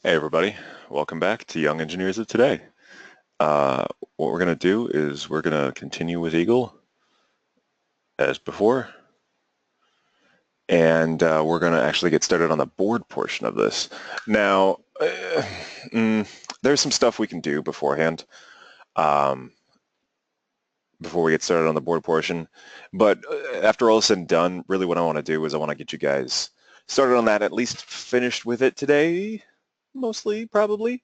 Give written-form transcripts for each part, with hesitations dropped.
Hey everybody, welcome back to Young Engineers of Today. What we're going to do is we're going to continue with Eagle as before, and we're going to actually get started on the board portion of this. Now, there's some stuff we can do beforehand um, before we get started on the board portion, but after all is said and done, really what I want to do is I want to get you guys started on that, at least finished with it today, mostly, probably.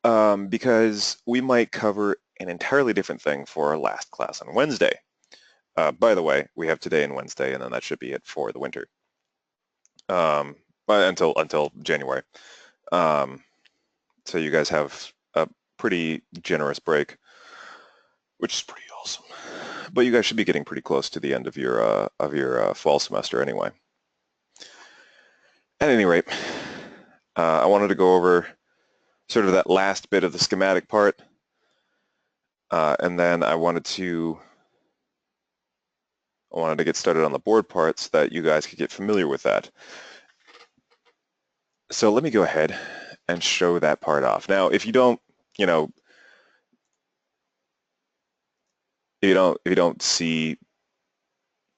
Because we might cover an entirely different thing for our last class on Wednesday. By the way, we have today and Wednesday, and then that should be it for the winter, um, until January. Um, so you guys have a pretty generous break, which is pretty awesome. But you guys should be getting pretty close to the end of your fall semester anyway. At any rate, I wanted to go over sort of that last bit of the schematic part, and then I wanted to get started on the board parts so that you guys could get familiar with that. So let me go ahead and show that part off. Now, if you don't, you know, if you don't see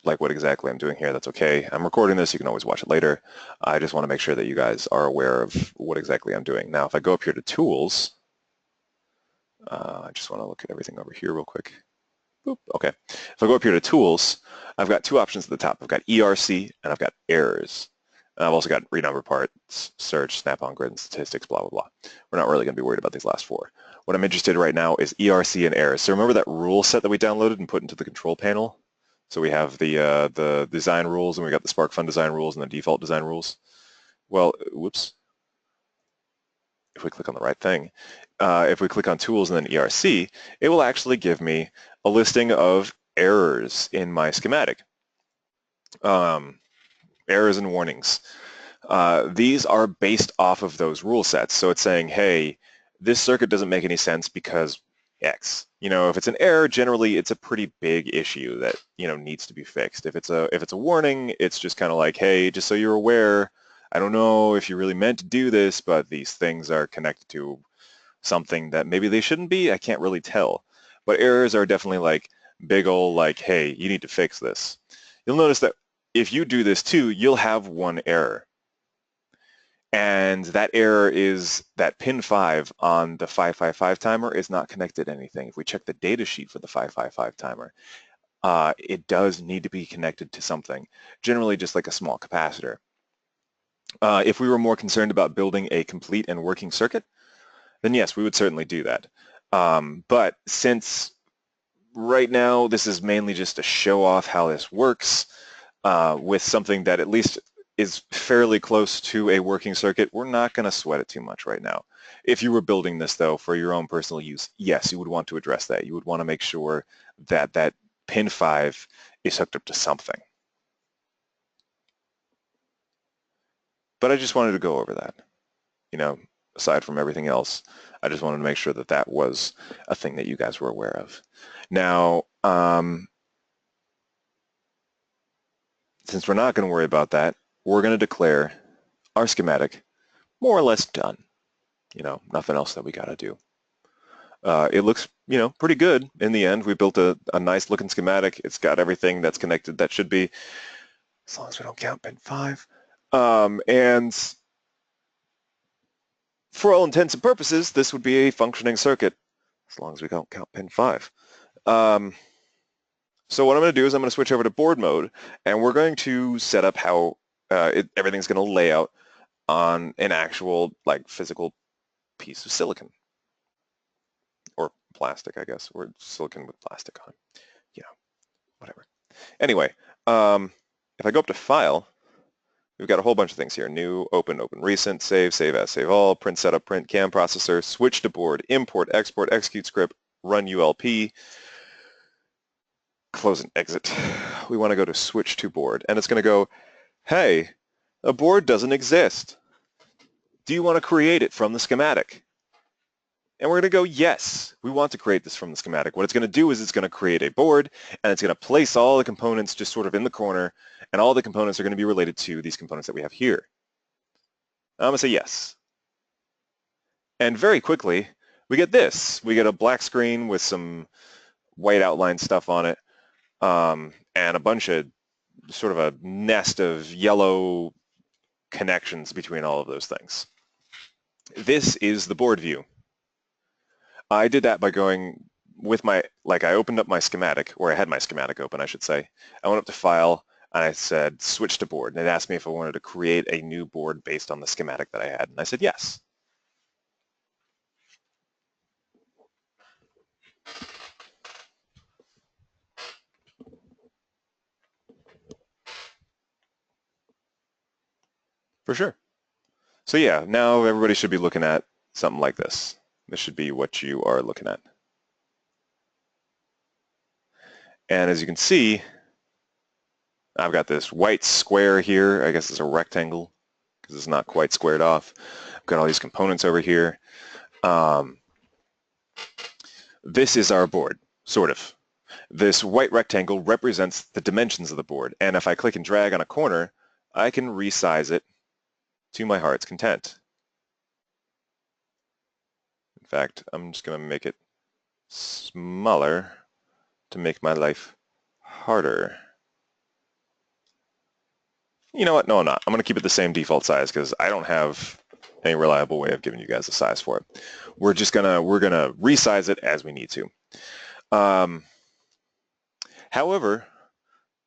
like what exactly I'm doing here, that's okay. I'm recording this. You can always watch it later. I just want to make sure that you guys are aware of what exactly I'm doing. Now, if I go up here to Tools, I just want to look at everything over here real quick. Boop. Okay. If I go up here to Tools, I've got two options at the top. I've got ERC and I've got Errors. And I've also got renumber parts, search, snap-on grid, and statistics, blah, blah, blah. We're not really going to be worried about these last four. What I'm interested in right now is ERC and Errors. So remember that rule set that we downloaded and put into the control panel? So we have the design rules, and we got the SparkFun design rules and the default design rules. Well, whoops. If we click on the right thing, if we click on Tools and then ERC, it will actually give me a listing of errors in my schematic. Errors and warnings. These are based off of those rule sets. So it's saying, hey, this circuit doesn't make any sense because X. If it's an error, generally it's a pretty big issue that, needs to be fixed. If it's a warning, it's just kind of like, hey, just so you're aware, I don't know if you really meant to do this, but these things are connected to something that maybe they shouldn't be. I can't really tell. But errors are definitely like big ol' like, hey, you need to fix this. You'll notice that if you do this too, you'll have one error. And that error is that pin 5 on the 555 timer is not connected to anything. If we check the data sheet for the 555 timer, it does need to be connected to something, generally just like a small capacitor. If we were more concerned about building a complete and working circuit, then yes, we would certainly do that. But since right now this is mainly just to show off how this works with something that at least is fairly close to a working circuit, we're not going to sweat it too much right now. If you were building this, though, for your own personal use, yes, you would want to address that. You would want to make sure that that pin 5 is hooked up to something. But I just wanted to go over that. Aside from everything else, I just wanted to make sure that that was a thing that you guys were aware of. Now, since we're not going to worry about that, we're going to declare our schematic more or less done. Nothing else that we got to do. It looks, pretty good in the end. We built a nice looking schematic. It's got everything that's connected that should be, as long as we don't count pin 5. And for all intents and purposes, this would be a functioning circuit, as long as we don't count pin 5. So what I'm going to do is I'm going to switch over to board mode, and we're going to set up how everything's going to lay out on an actual, like, physical piece of silicon. Or plastic, I guess, or silicon with plastic on it. Whatever. Anyway, if I go up to File, we've got a whole bunch of things here. New, open, open recent, save, save as, save all, print setup, print CAM processor, switch to board, import, export, execute script, run ULP, close and exit. We want to go to switch to board, and it's going to go, hey, a board doesn't exist. Do you want to create it from the schematic? And we're going to go, yes, we want to create this from the schematic. What it's going to do is it's going to create a board, and it's going to place all the components just sort of in the corner, and all the components are going to be related to these components that we have here. I'm going to say yes. And very quickly, we get this. We get a black screen with some white outline stuff on it, and a bunch of sort of a nest of yellow connections between all of those things. This is the board view. I did that by going with I opened up my schematic, or I had my schematic open, I should say. I went up to File, and I said, switch to board. And it asked me if I wanted to create a new board based on the schematic that I had. And I said, yes. For sure. So yeah, now everybody should be looking at something like this. This should be what you are looking at. And as you can see, I've got this white square here. I guess it's a rectangle because it's not quite squared off. I've got all these components over here. This is our board, sort of. This white rectangle represents the dimensions of the board. And if I click and drag on a corner, I can resize it to my heart's content. In fact, I'm just going to make it smaller to make my life harder. You know what? No, I'm not. I'm going to keep it the same default size because I don't have any reliable way of giving you guys a size for it. We're gonna resize it as we need to. However,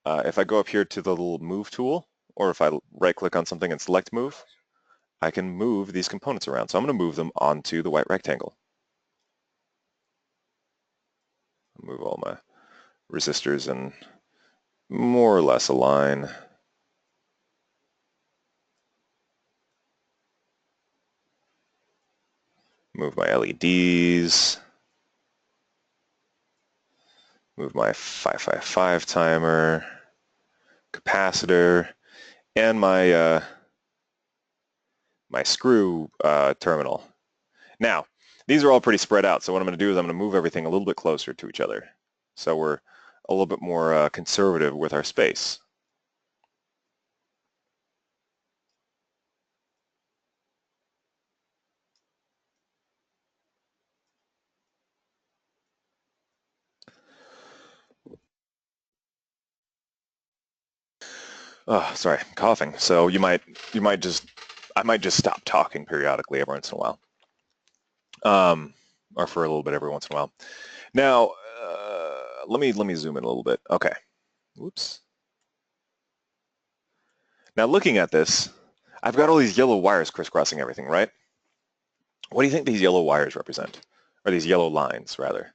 if I go up here to the little move tool, or if I right-click on something and select move, I can move these components around. So I'm going to move them onto the white rectangle. Move all my resistors and more or less align. Move my LEDs. Move my 555 timer, capacitor, and my my screw terminal. Now, these are all pretty spread out, so what I'm going to do is I'm going to move everything a little bit closer to each other. So we're a little bit more conservative with our space. Oh, sorry, I'm coughing. So I might just stop talking periodically every once in a while, or for a little bit every once in a while. Now, let me zoom in a little bit. Okay, whoops. Now looking at this, I've got all these yellow wires crisscrossing everything, right? What do you think these yellow wires represent? Or these yellow lines, rather?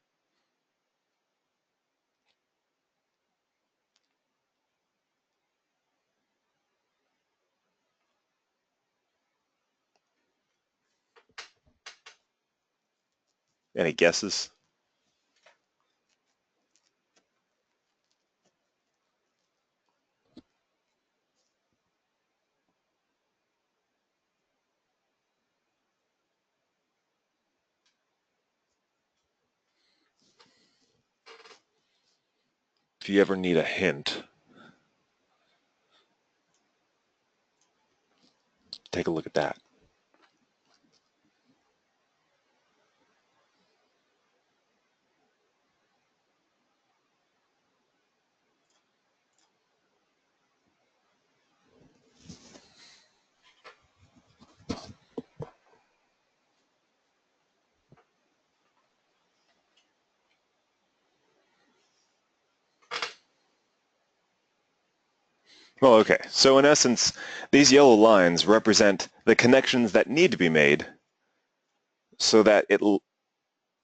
Any guesses? If you ever need a hint, take a look at that. Well, okay. So in essence, these yellow lines represent the connections that need to be made so that it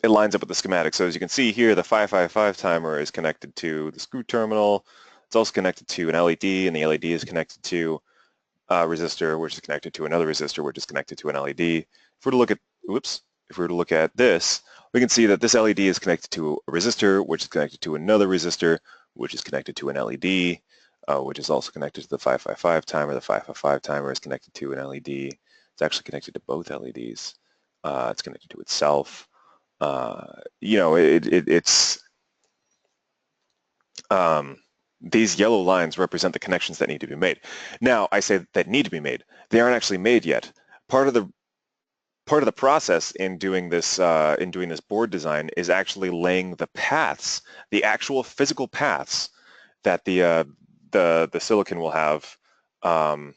lines up with the schematic. So as you can see here, the 555 timer is connected to the screw terminal. It's also connected to an LED, and the LED is connected to a resistor, which is connected to another resistor, which is connected to an LED. If we were to look at, if we were to look at this, we can see that this LED is connected to a resistor, which is connected to another resistor, which is connected to an LED, which is also connected to the 555 timer. The 555 timer is connected to an LED. It's actually connected to both LEDs. It's connected to itself. You know, it's these yellow lines represent the connections that need to be made. Now, I say that need to be made. They aren't actually made yet. Part of the part of the process in doing this board design is actually laying the paths, the actual physical paths that the silicon will have on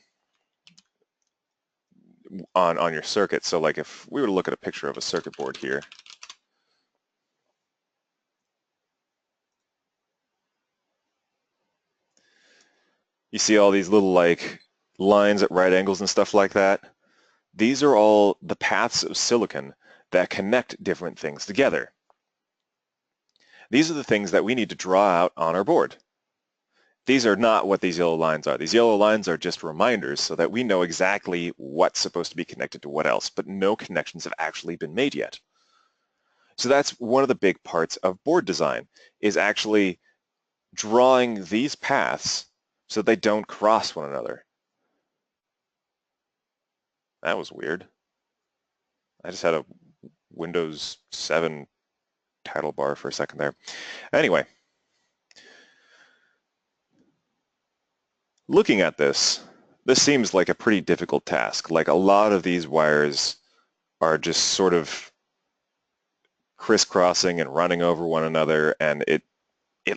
your circuit. So like if we were to look at a picture of a circuit board here, you see all these little like lines at right angles and stuff like that. These are all the paths of silicon that connect different things together. These are the things that we need to draw out on our board. These are not what these yellow lines are. These yellow lines are just reminders so that we know exactly what's supposed to be connected to what else, but no connections have actually been made yet. So that's one of the big parts of board design, is actually drawing these paths so they don't cross one another. That was weird. I just had a Windows 7 title bar for a second there. Anyway, looking at this seems like a pretty difficult task. Like a lot of these wires are just sort of crisscrossing and running over one another, and it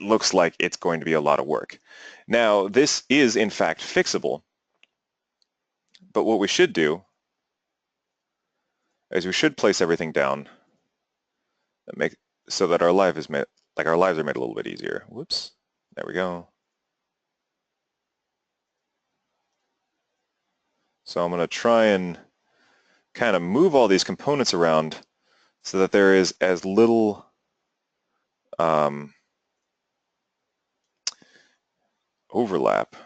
looks like it's going to be a lot of work. Now, this is in fact fixable, but what we should do is we should place everything down and make so that our lives are made a little bit easier. Whoops, there we go. So I'm going to try and kind of move all these components around so that there is as little overlap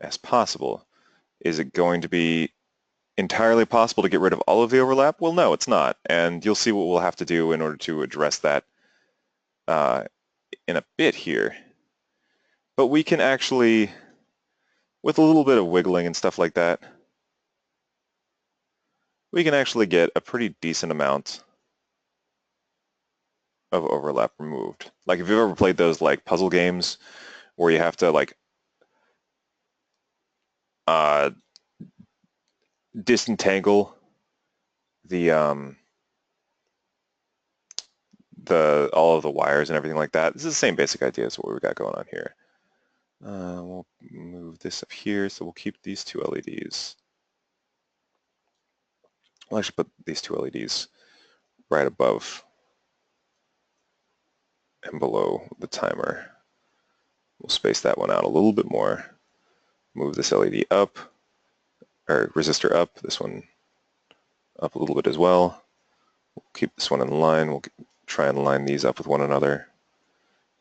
as possible. Is it going to be entirely possible to get rid of all of the overlap? Well, no, it's not. And you'll see what we'll have to do in order to address that in a bit here. But we can actually, with a little bit of wiggling and stuff like that, we can actually get a pretty decent amount of overlap removed. Like if you've ever played those like puzzle games where you have to like disentangle the all of the wires and everything like that. This is the same basic idea as what we've got going on here. We'll move this up here, so we'll keep these two LEDs. We'll actually put these two LEDs right above and below the timer. We'll space that one out a little bit more. Move this LED up, or resistor up, this one up a little bit as well. We'll keep this one in line. We'll try and line these up with one another.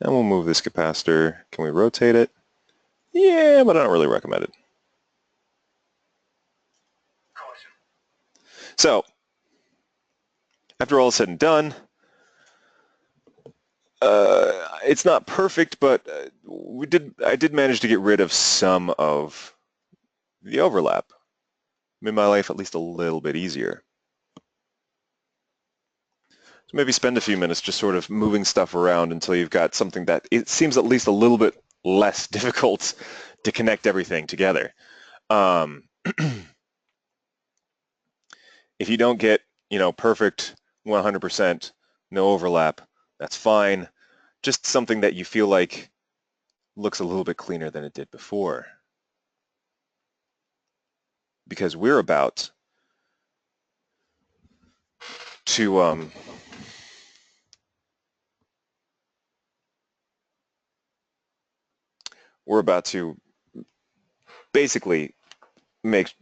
And we'll move this capacitor. Can we rotate it? Yeah, but I don't really recommend it. So, after all is said and done, it's not perfect, but I did manage to get rid of some of the overlap. Made my life at least a little bit easier. So maybe spend a few minutes just sort of moving stuff around until you've got something that it seems at least a little bit less difficult to connect everything together. If you don't get, perfect 100%, no overlap, that's fine. Just something that you feel like looks a little bit cleaner than it did before. Because we're about to basically make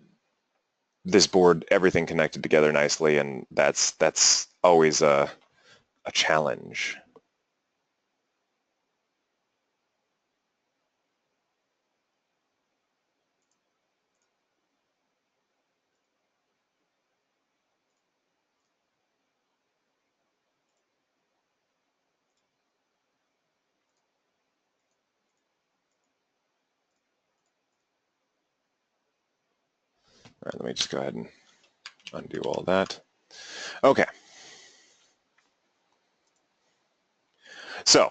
this board everything connected together nicely, and that's always a challenge. All right, let me just go ahead and undo all that. Okay. So,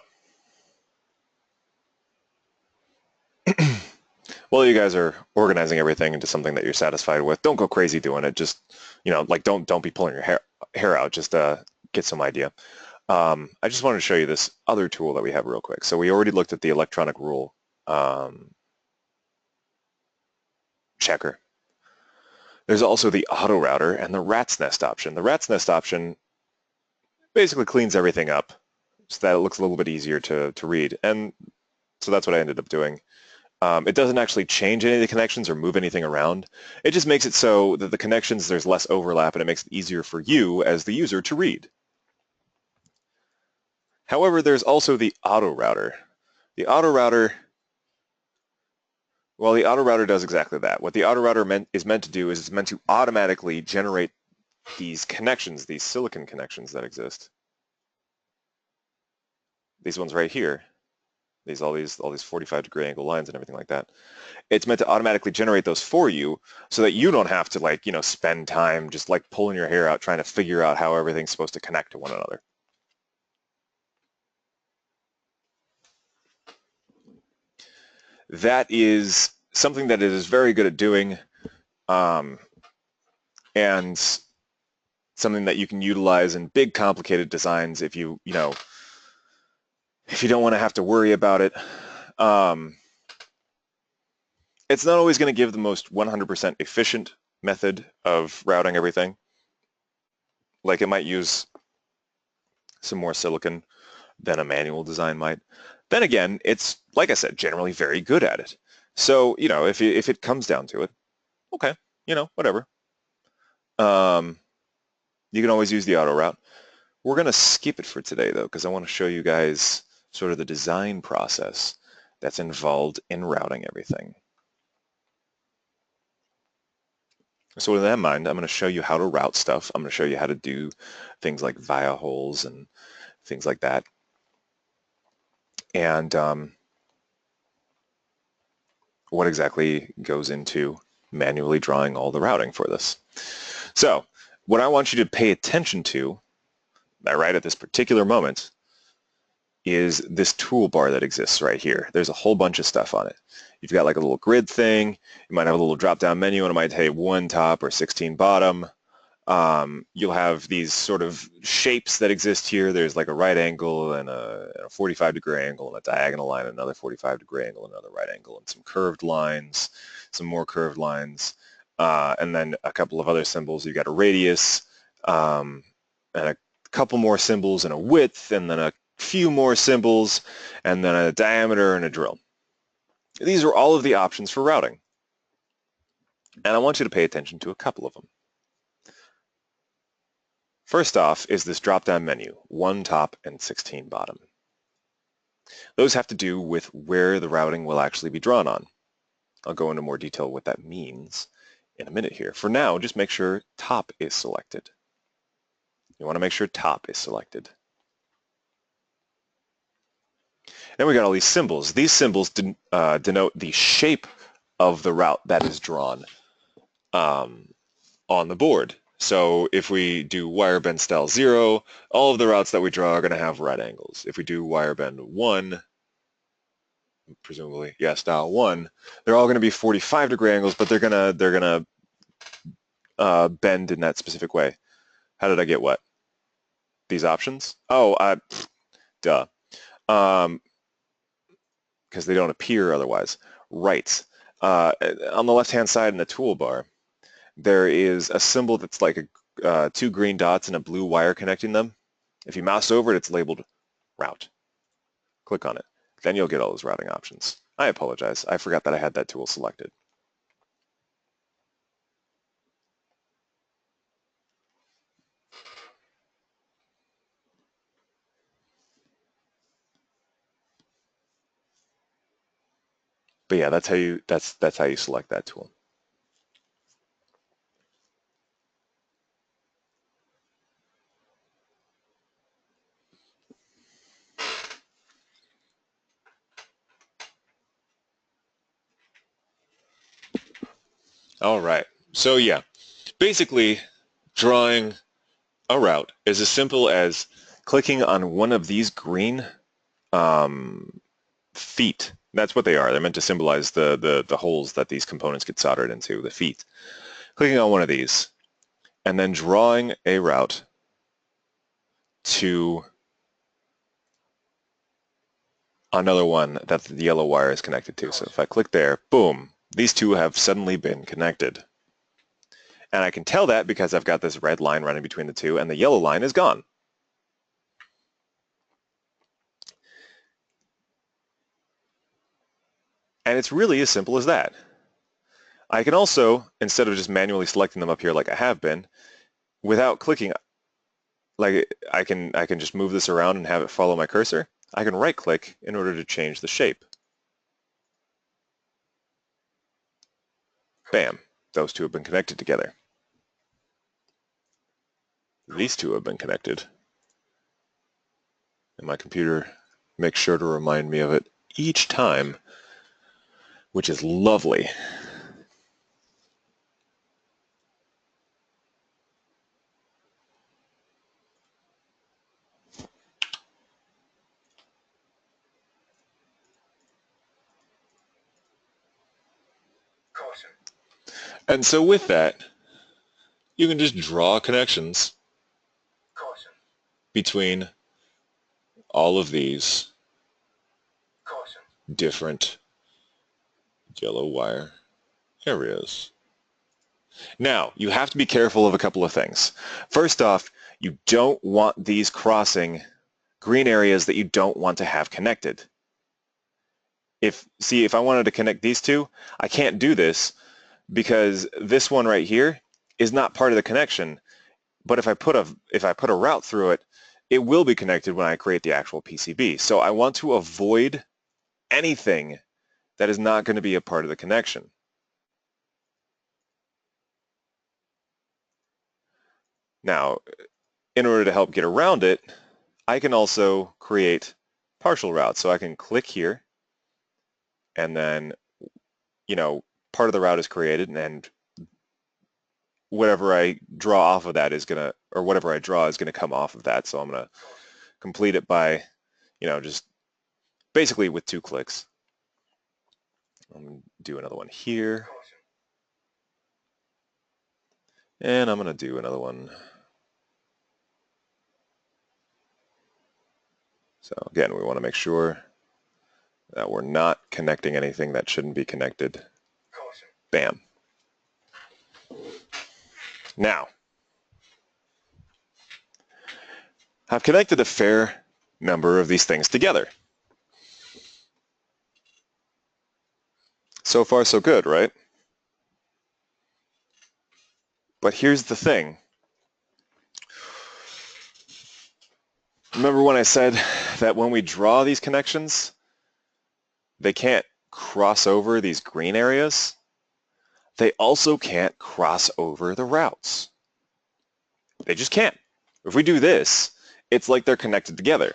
while you guys are organizing everything into something that you're satisfied with, don't go crazy doing it. Just, like don't be pulling your hair out. Just get some idea. I just wanted to show you this other tool that we have real quick. So we already looked at the electronic rule checker. There's also the auto router and the rat's nest option. The rat's nest option basically cleans everything up so that it looks a little bit easier to read. And so that's what I ended up doing. It doesn't actually change any of the connections or move anything around. It just makes it so that the connections, there's less overlap, and it makes it easier for you as the user to read. However, there's also the auto router. The auto router, well, the auto router does exactly that. What the auto router is meant to do is it's meant to automatically generate these connections, these silicon connections that exist. These ones right here. All these 45-degree angle lines and everything like that. It's meant to automatically generate those for you so that you don't have to spend time just pulling your hair out trying to figure out how everything's supposed to connect to one another. That is something that it is very good at doing, and something that you can utilize in big complicated designs if you don't want to have to worry about it. It's not always going to give the most 100% efficient method of routing everything. It might use some more silicon than a manual design might. Then again, it's, like I said, generally very good at it. So, if it comes down to it, okay, whatever. You can always use the auto route. We're going to skip it for today, though, because I want to show you guys sort of the design process that's involved in routing everything. So with that in mind, I'm going to show you how to route stuff. I'm going to show you how to do things like via holes and things like that. And what exactly goes into manually drawing all the routing for this. So what I want you to pay attention to, right at this particular moment, is this toolbar that exists right here. There's a whole bunch of stuff on it. You've got a little grid thing. You might have a little drop-down menu, and it might say 1 top or 16 bottom. You'll have these sort of shapes that exist here. There's a right angle and a 45-degree angle and a diagonal line, another 45-degree angle, another right angle, and some curved lines, some more curved lines, and then a couple of other symbols. You've got a radius, and a couple more symbols, and a width, and then a few more symbols, and then a diameter and a drill. These are all of the options for routing. And I want you to pay attention to a couple of them. First off is this drop-down menu, 1 top and 16 bottom. Those have to do with where the routing will actually be drawn on. I'll go into more detail what that means in a minute here. For now, just make sure top is selected. You want to make sure top is selected. Then we got all these symbols. These symbols denote the shape of the route that is drawn on the board. So if we do wire bend style 0, all of the routes that we draw are going to have right angles. If we do wire bend 1, presumably, yeah, style 1, they're all going to be 45-degree angles, but they're gonna bend in that specific way. How did I get what? These options? Oh, duh. Because they don't appear otherwise. Right. On the left-hand side in the toolbar, there is a symbol that's like 2 green dots and a blue wire connecting them. If you mouse over it, it's labeled route. Click on it. Then you'll get all those routing options. I apologize. I forgot that I had that tool selected. But yeah, that's how you select that tool. All right. So yeah, basically drawing a route is as simple as clicking on one of these green feet That's what they are. They're meant to symbolize the holes that these components get soldered into, the feet. Clicking on one of these, and then drawing a route to another one that the yellow wire is connected to. So if I click there, boom, these two have suddenly been connected. And I can tell that because I've got this red line running between the two, and the yellow line is gone. And it's really as simple as that. I can also, instead of just manually selecting them up here like I have been, without clicking, like I can just move this around and have it follow my cursor. I can right-click in order to change the shape. Bam, those two have been connected together. These two have been connected. And my computer makes sure to remind me of it each time, which is lovely. And so with that, you can just draw connections between all of these different yellow wire areas. Now, you have to be careful of a couple of things. First off, you don't want these crossing green areas that you don't want to have connected. If I wanted to connect these two, I can't do this because this one right here is not part of the connection. But if I put a route through it, it will be connected when I create the actual PCB. So I want to avoid anything that is not going to be a part of the connection. Now, in order to help get around it, I can also create partial routes. So I can click here, and then, part of the route is created, and whatever I draw off of that is gonna, or whatever I draw is gonna come off of that. So I'm gonna complete it by, just basically with 2 clicks. I'm gonna do another one here. And I'm gonna do another one. So again, we want to make sure that we're not connecting anything that shouldn't be connected. Bam. Now, I've connected a fair number of these things together. So far, so good, right? But here's the thing. Remember when I said that when we draw these connections, they can't cross over these green areas? They also can't cross over the routes. They just can't. If we do this, it's like they're connected together,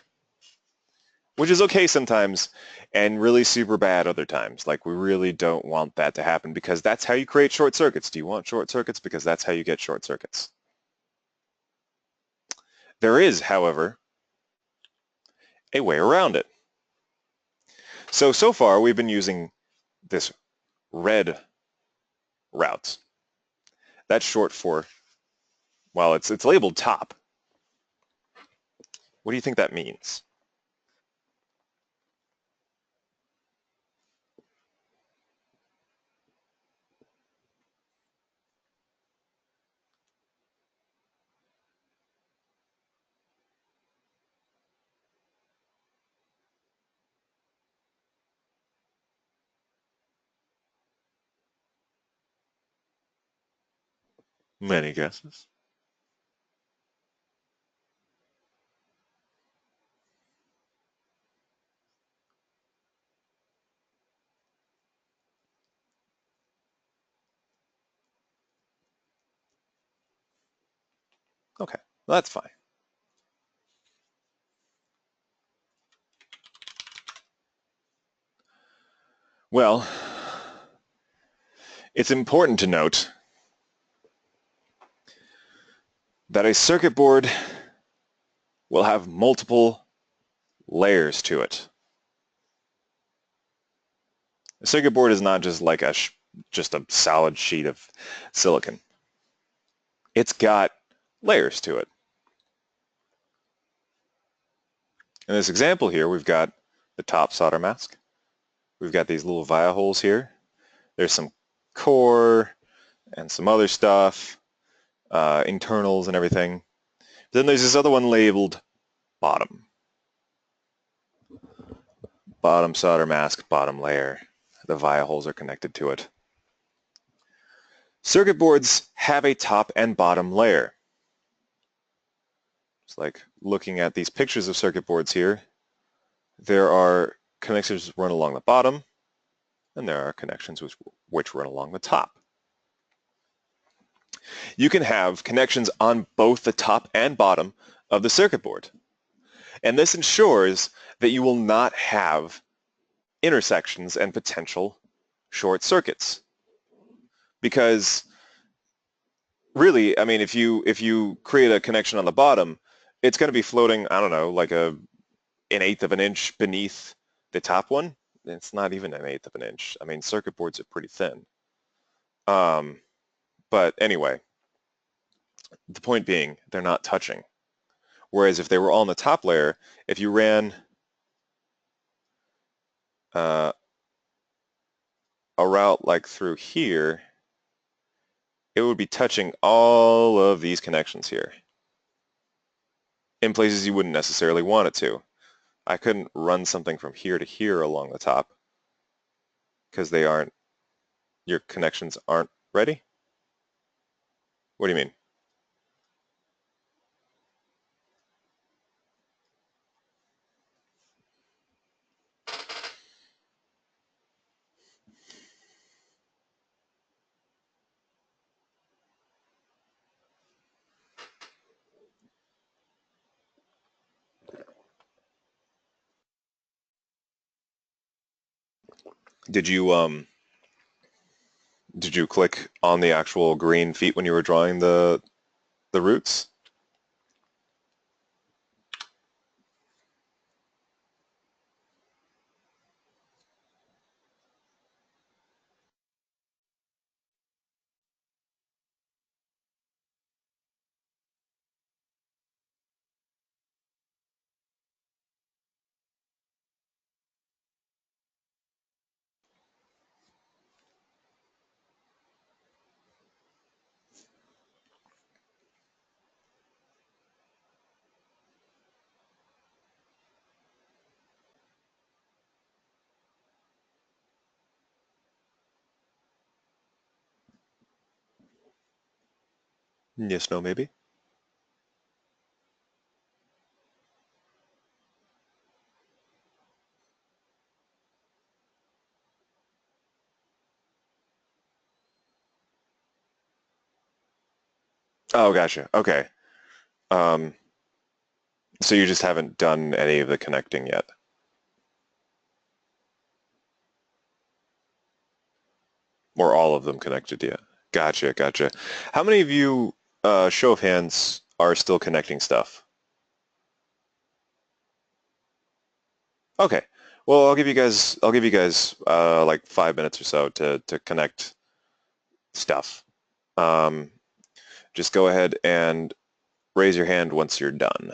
which is okay sometimes and really super bad other times. Like, we really don't want that to happen because that's how you create short circuits. Do you want short circuits? Because that's how you get short circuits. There is, however, a way around it. So far we've been using this red route. That's short for, well, it's labeled top. What do you think that means? Many guesses. Okay, well, that's fine. Well, it's important to note that a circuit board will have multiple layers to it. A circuit board is not just like just a solid sheet of silicon. It's got layers to it. In this example here, we've got the top solder mask. We've got these little via holes here. There's some core and some other stuff, internals and everything. Then there's this other one labeled bottom. Bottom solder mask, bottom layer. The via holes are connected to it. Circuit boards have a top and bottom layer. It's like looking at these pictures of circuit boards here. There are connections run along the bottom, and there are connections which run along the top. You can have connections on both the top and bottom of the circuit board. And this ensures that you will not have intersections and potential short circuits. Because really, I mean, if you create a connection on the bottom, it's going to be floating, I don't know, like an eighth of an inch beneath the top one. It's not even an eighth of an inch. I mean, circuit boards are pretty thin. But anyway, the point being, they're not touching. Whereas if they were all on the top layer, if you ran a route like through here, it would be touching all of these connections here in places you wouldn't necessarily want it to. I couldn't run something from here to here along the top because your connections aren't ready. What do you mean? Did you click on the actual green feet when you were drawing the roots? Yes, no, maybe. Oh, gotcha. Okay. Um, so you just haven't done any of the connecting yet. Or all of them connected yet. Gotcha, gotcha. How many of you, show of hands, are still connecting stuff? Okay. Well, I'll give you guys like 5 minutes or so to connect stuff. Um, just go ahead and raise your hand once you're done.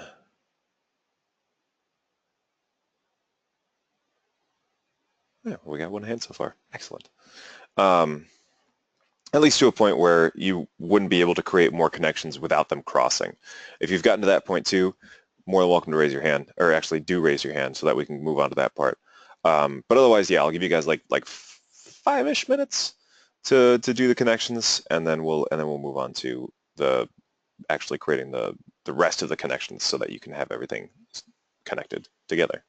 Yeah, we got one hand so far. Excellent. Um, at least to a point where you wouldn't be able to create more connections without them crossing. If you've gotten to that point too, more than welcome to raise your hand, or actually do raise your hand so that we can move on to that part. But otherwise, yeah, I'll give you guys like 5-ish minutes to do the connections, and then we'll move on to the actually creating the rest of the connections so that you can have everything connected together.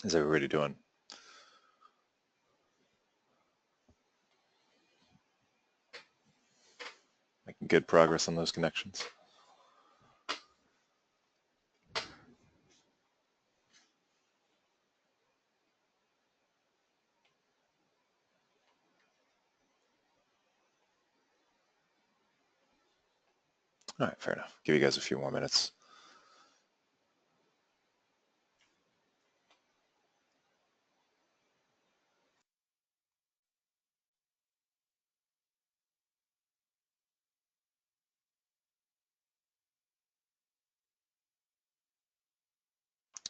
How's everybody doing? Making good progress on those connections? All right, fair enough. Give you guys a few more minutes.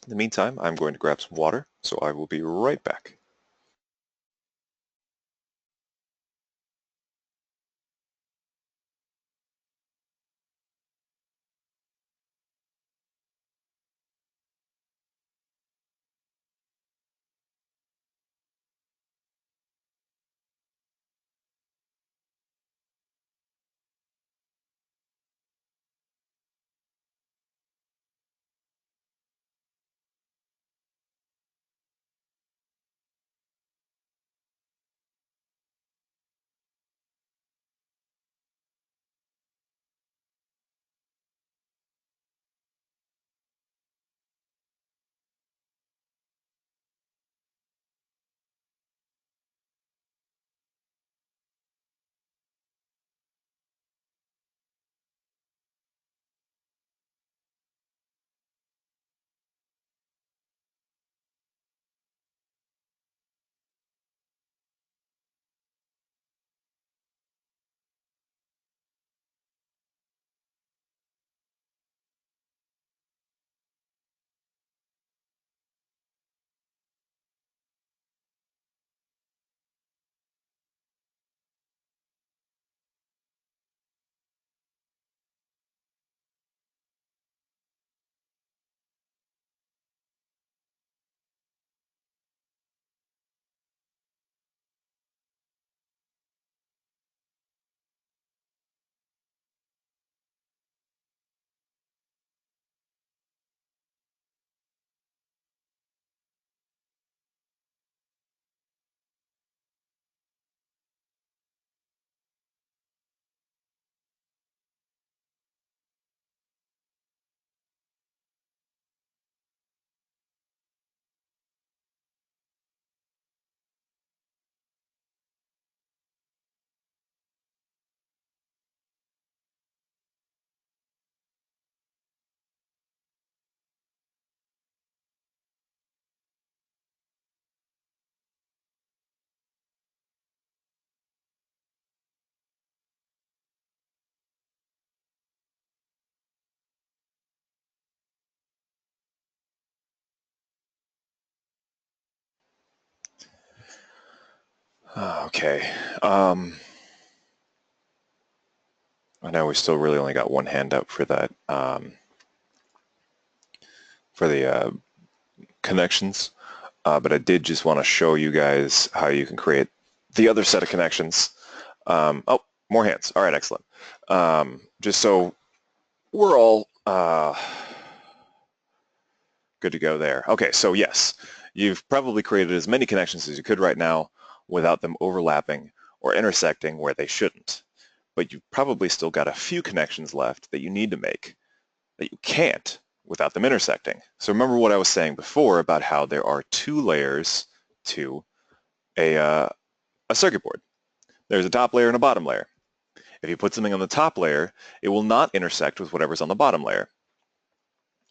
In the meantime, I'm going to grab some water, so I will be right back. Okay. I know we still really only got one hand up for that, for the connections, but I did just want to show you guys how you can create the other set of connections. Oh, more hands. All right, excellent. Just so we're all good to go there. Okay, so yes, you've probably created as many connections as you could right now without them overlapping or intersecting where they shouldn't. But you've probably still got a few connections left that you need to make that you can't without them intersecting. So remember what I was saying before about how there are two layers to a circuit board. There's a top layer and a bottom layer. If you put something on the top layer, it will not intersect with whatever's on the bottom layer.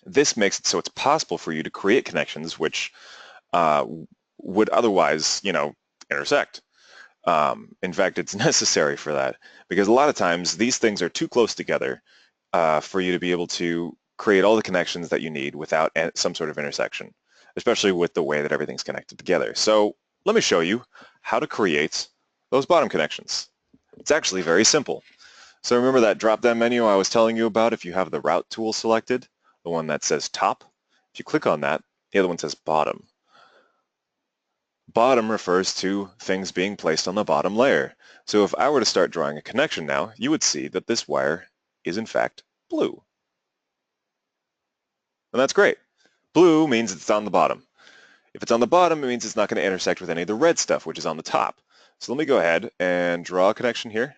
This makes it so it's possible for you to create connections which would otherwise, intersect. In fact, it's necessary for that because a lot of times these things are too close together for you to be able to create all the connections that you need without some sort of intersection, especially with the way that everything's connected together. So let me show you how to create those bottom connections. It's actually very simple. So remember that drop-down menu I was telling you about if you have the route tool selected, the one that says top? If you click on that, the other one says bottom. Bottom refers to things being placed on the bottom layer. So if I were to start drawing a connection now, you would see that this wire is in fact blue. And that's great. Blue means it's on the bottom. If it's on the bottom, it means it's not going to intersect with any of the red stuff, which is on the top. So let me go ahead and draw a connection here.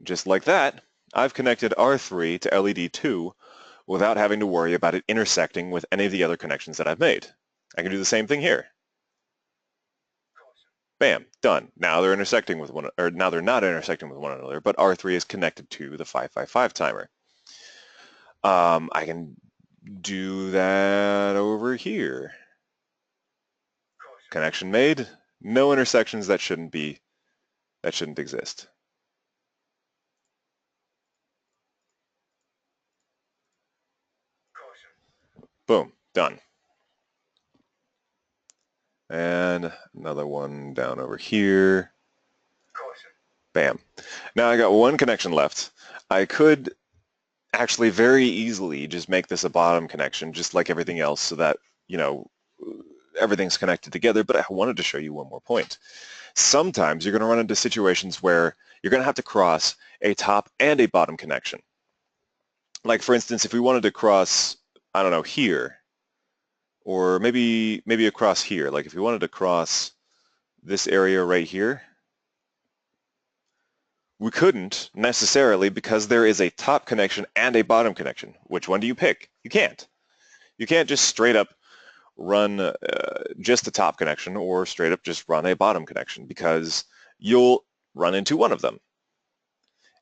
Just like that, I've connected R3 to LED 2 without having to worry about it intersecting with any of the other connections that I've made. I can do the same thing here. Bam, done. Now they're intersecting with one, or now they're not intersecting with one another, but R3 is connected to the 555 timer. I can do that over here. Connection made. No intersections that shouldn't exist. Boom, done. And another one down over here. Bam. Now I got one connection left. I could actually very easily just make this a bottom connection, just like everything else, so that, you know, everything's connected together, but I wanted to show you one more point. Sometimes you're going to run into situations where you're going to have to cross a top and a bottom connection. Like, for instance, if we wanted to cross, I don't know, here, or maybe across here, like if we wanted to cross this area right here, we couldn't necessarily because there is a top connection and a bottom connection. Which one do you pick? You can't. You can't just straight up run just a top connection or straight up just run a bottom connection because you'll run into one of them.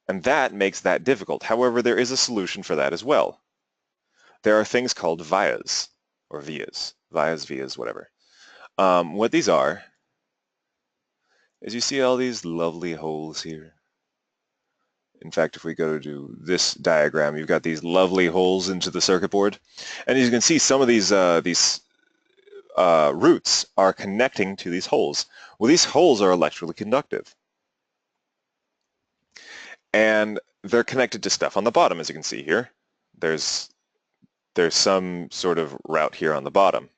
And that makes that difficult. However, there is a solution for that as well. There are things called vias, or vias, vias, whatever. What these are is you see all these lovely holes here. In fact, if we go to this diagram, you've got these lovely holes into the circuit board. And as you can see, some of these roots are connecting to these holes. Well, these holes are electrically conductive. And they're connected to stuff on the bottom, as you can see here. There's some sort of route here on the bottom.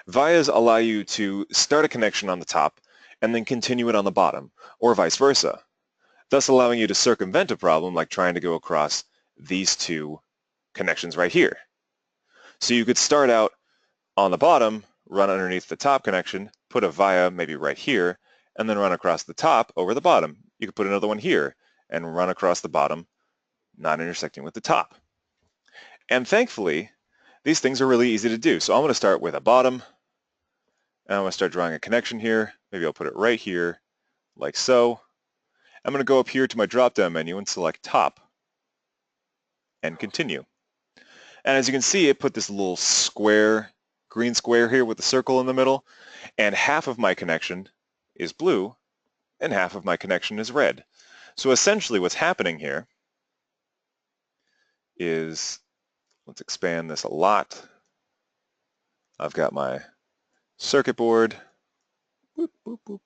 Vias allow you to start a connection on the top and then continue it on the bottom, or vice versa, thus allowing you to circumvent a problem like trying to go across these two connections right here. So you could start out on the bottom, run underneath the top connection, put a via maybe right here, and then run across the top over the bottom. You could put another one here and run across the bottom, not intersecting with the top. And thankfully, these things are really easy to do. So I'm going to start with a bottom, and I'm going to start drawing a connection here. Maybe I'll put it right here, like so. I'm going to go up here to my drop-down menu and select top, and continue. And as you can see, it put this little square, green square here with a circle in the middle, and half of my connection is blue, and half of my connection is red. So essentially what's happening here is, let's expand this a lot. I've got my circuit board, boop, boop, boop,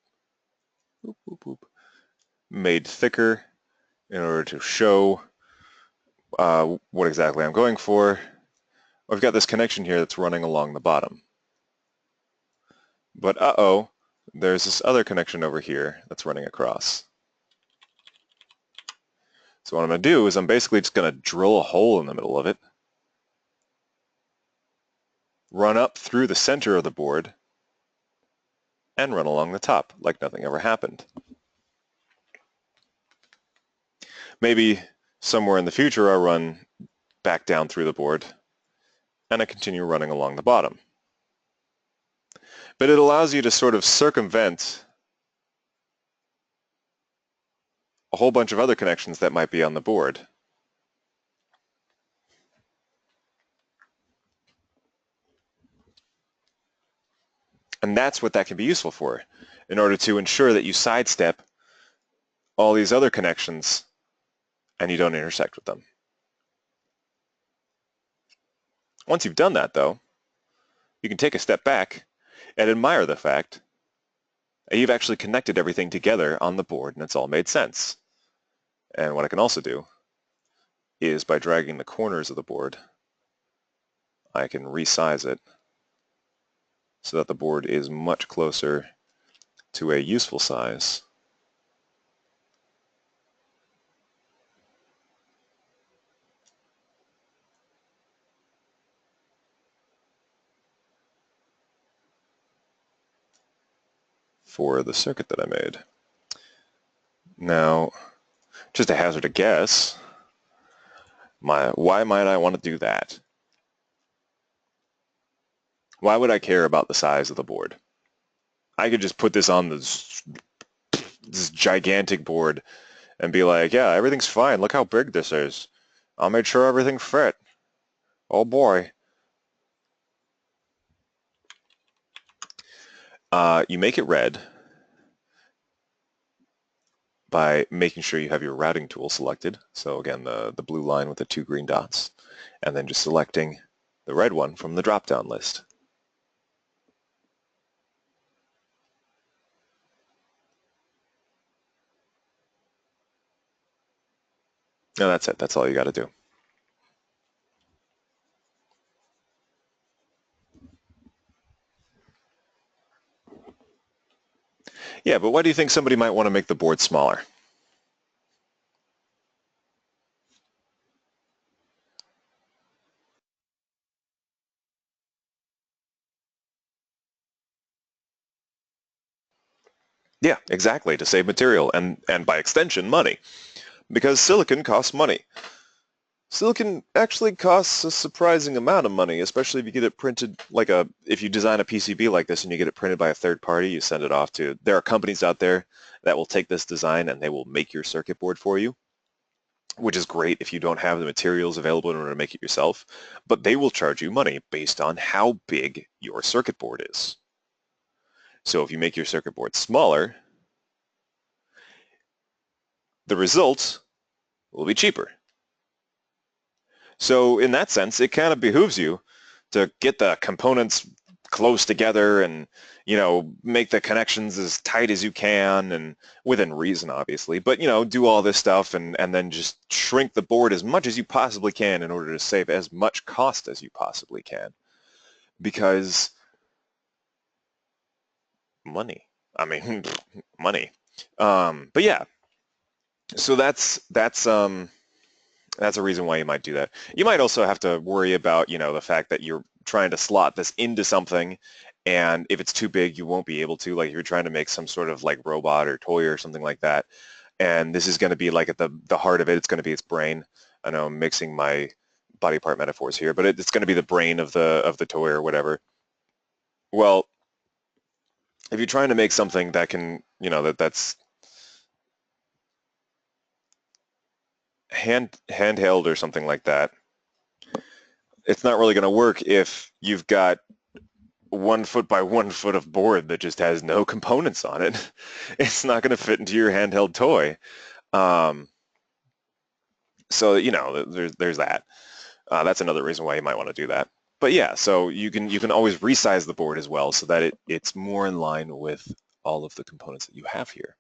boop, boop, boop, made thicker in order to show what exactly I'm going for. I've got this connection here that's running along the bottom. But uh-oh, there's this other connection over here that's running across. So what I'm going to do is I'm basically just going to drill a hole in the middle of it, run up through the center of the board, and run along the top like nothing ever happened. Maybe somewhere in the future I'll run back down through the board and I continue running along the bottom. But it allows you to sort of circumvent a whole bunch of other connections that might be on the board. And that's what that can be useful for, in order to ensure that you sidestep all these other connections and you don't intersect with them. Once you've done that, though, you can take a step back and admire the fact that you've actually connected everything together on the board and it's all made sense. And what I can also do is by dragging the corners of the board, I can resize it so that the board is much closer to a useful size. for the circuit that I made. Now, just to hazard a guess, why might I want to do that? Why would I care about the size of the board? I could just put this on this gigantic board and be like, yeah, everything's fine. Look how big this is. I'll make sure everything fit. Oh boy. You make it red by making sure you have your routing tool selected. So again, the blue line with the 2 green dots, and then just selecting the red one from the drop-down list. No, that's it. That's all you got to do. Yeah, but why do you think somebody might want to make the board smaller? Yeah, exactly, to save material and by extension money, because silicon costs money. Silicon actually costs a surprising amount of money, especially if you get it printed if you design a PCB like this and you get it printed by a third party, you send it off to, there are companies out there that will take this design and they will make your circuit board for you, which is great if you don't have the materials available in order to make it yourself, but they will charge you money based on how big your circuit board is. So if you make your circuit board smaller, the result will be cheaper. So in that sense, it kind of behooves you to get the components close together and, make the connections as tight as you can and within reason, obviously, but, do all this stuff and then just shrink the board as much as you possibly can in order to save as much cost as you possibly can. Because money, I mean, money. But yeah, so that's a reason why you might do that. You might also have to worry about, the fact that you're trying to slot this into something, and if it's too big, you won't be able to. Like, you're trying to make some sort of like robot or toy or something like that, and this is going to be like at the heart of it. It's going to be its brain. I know I'm mixing my body part metaphors here, but it's going to be the brain of the toy or whatever. Well, if you're trying to make something that can, that's handheld or something like that, it's not really going to work if you've got 1 foot by 1 foot of board that just has no components on it. It's not going to fit into your handheld toy. So there's that. That's another reason why you might want to do that. But yeah, so you can always resize the board as well so that it's more in line with all of the components that you have here.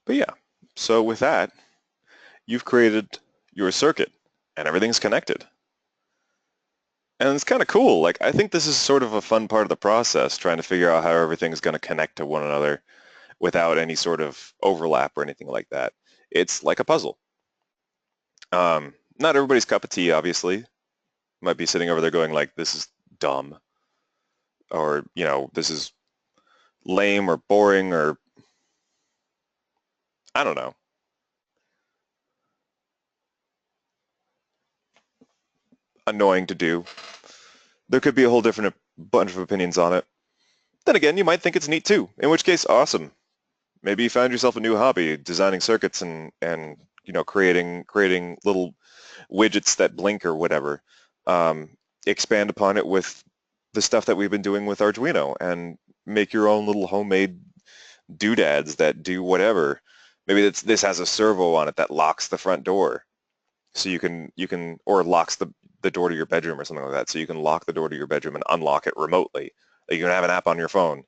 But yeah, so with that, you've created your circuit and everything's connected. And it's kind of cool. Like, I think this is sort of a fun part of the process, trying to figure out how everything's going to connect to one another without any sort of overlap or anything like that. It's like a puzzle. Not everybody's cup of tea, obviously. Might be sitting over there going like, this is dumb, or, this is lame or boring, or I don't know, annoying to do. There could be a whole different bunch of opinions on it. Then again, you might think it's neat too, in which case, awesome. Maybe you found yourself a new hobby, designing circuits and creating little widgets that blink or whatever. Expand upon it with the stuff that we've been doing with Arduino and make your own little homemade doodads that do whatever. Maybe this has a servo on it that locks the front door. So you can, or locks the door to your bedroom or something like that. So you can lock the door to your bedroom and unlock it remotely. Like you can have an app on your phone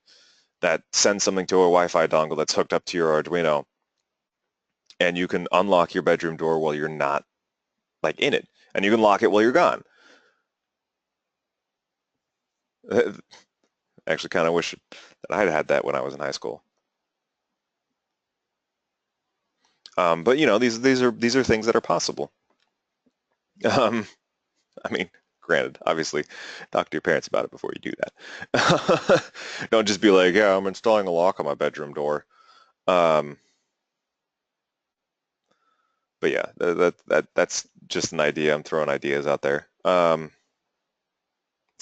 that sends something to a Wi-Fi dongle that's hooked up to your Arduino, and you can unlock your bedroom door while you're not like in it, and you can lock it while you're gone. I actually kind of wish that I'd had that when I was in high school. But you know, these are things that are possible. Um, I mean, granted, obviously, talk to your parents about it before you do that. Don't just be like, yeah, I'm installing a lock on my bedroom door. Um, but yeah, that's just an idea. I'm throwing ideas out there. So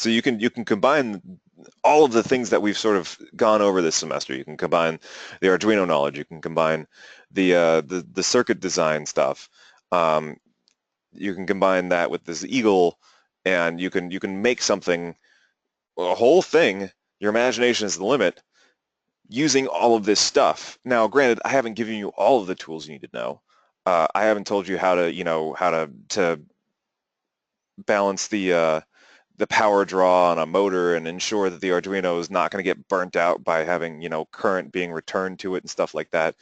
you can combine all of the things that we've sort of gone over this semester. You can combine the Arduino knowledge. You can combine the circuit design stuff. Um, you can combine that with this Eagle, and you can make something, a whole thing. Your imagination is the limit using all of this stuff. Now, granted, I haven't given you all of the tools you need to know. I haven't told you how to, how to balance the power draw on a motor and ensure that the Arduino is not going to get burnt out by having, current being returned to it and stuff like that.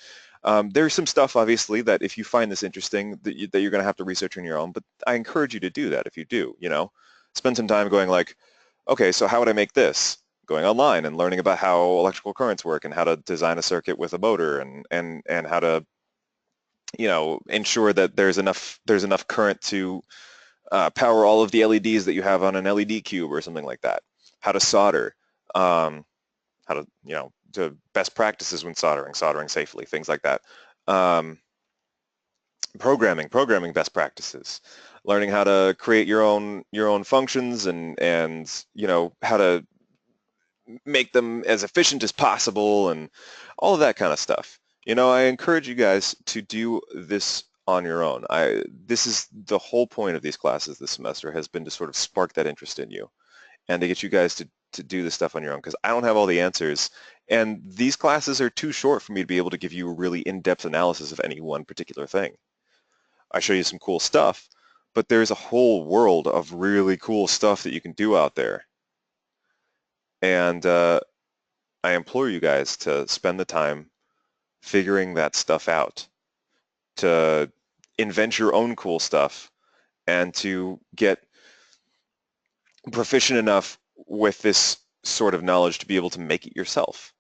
There's some stuff, obviously, that if you find this interesting, that you're going to have to research on your own, but I encourage you to do that if you do, Spend some time going like, okay, so how would I make this? Going online and learning about how electrical currents work and how to design a circuit with a motor and how to, ensure that there's enough current to power all of the LEDs that you have on an LED cube or something like that. How to solder, how to, to best practices when soldering safely, things like that. Programming best practices, learning how to create your own functions and how to make them as efficient as possible and all of that kind of stuff. I encourage you guys to do this on your own. This is the whole point of these classes this semester, has been to sort of spark that interest in you and to get you guys to do this stuff on your own, because I don't have all the answers, and these classes are too short for me to be able to give you a really in-depth analysis of any one particular thing. I show you some cool stuff, but there's a whole world of really cool stuff that you can do out there. And I implore you guys to spend the time figuring that stuff out, to invent your own cool stuff, and to get proficient enough with this sort of knowledge to be able to make it yourself.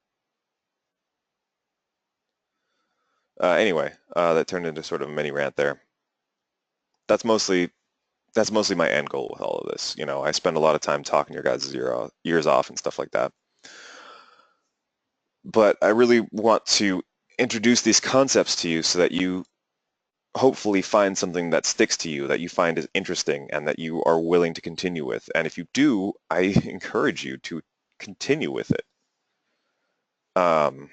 Anyway, that turned into sort of a mini rant there. That's mostly my end goal with all of this. I spend a lot of time talking your guys' ears off and stuff like that. But I really want to introduce these concepts to you so that you hopefully find something that sticks to you, that you find is interesting, and that you are willing to continue with. And if you do, I encourage you to continue with it. And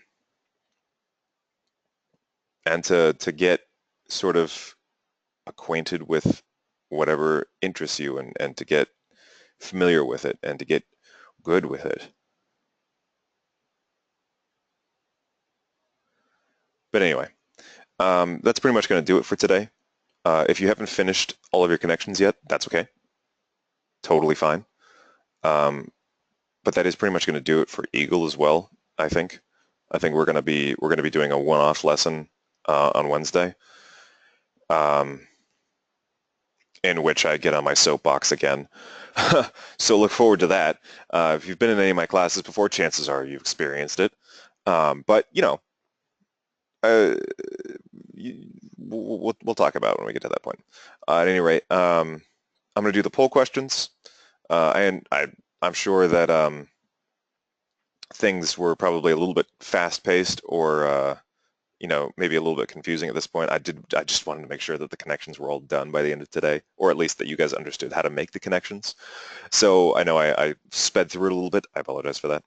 to get sort of acquainted with whatever interests you, and to get familiar with it, and to get good with it. But anyway, that's pretty much going to do it for today. If you haven't finished all of your connections yet, that's okay. Totally fine. But that is pretty much going to do it for Eagle as well, I think. I think we're going to be doing a one-off lesson on Wednesday, in which I get on my soapbox again. So look forward to that. If you've been in any of my classes before, chances are you've experienced it. But we'll talk about it when we get to that point. At any rate, I'm going to do the poll questions, and I'm sure that things were probably a little bit fast-paced, or maybe a little bit confusing at this point. I just wanted to make sure that the connections were all done by the end of today, or at least that you guys understood how to make the connections. So I know I sped through it a little bit. I apologize for that.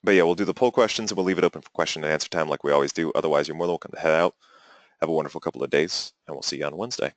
But yeah, we'll do the poll questions, and we'll leave it open for question and answer time like we always do. Otherwise, you're more than welcome to head out. Have a wonderful couple of days, and we'll see you on Wednesday.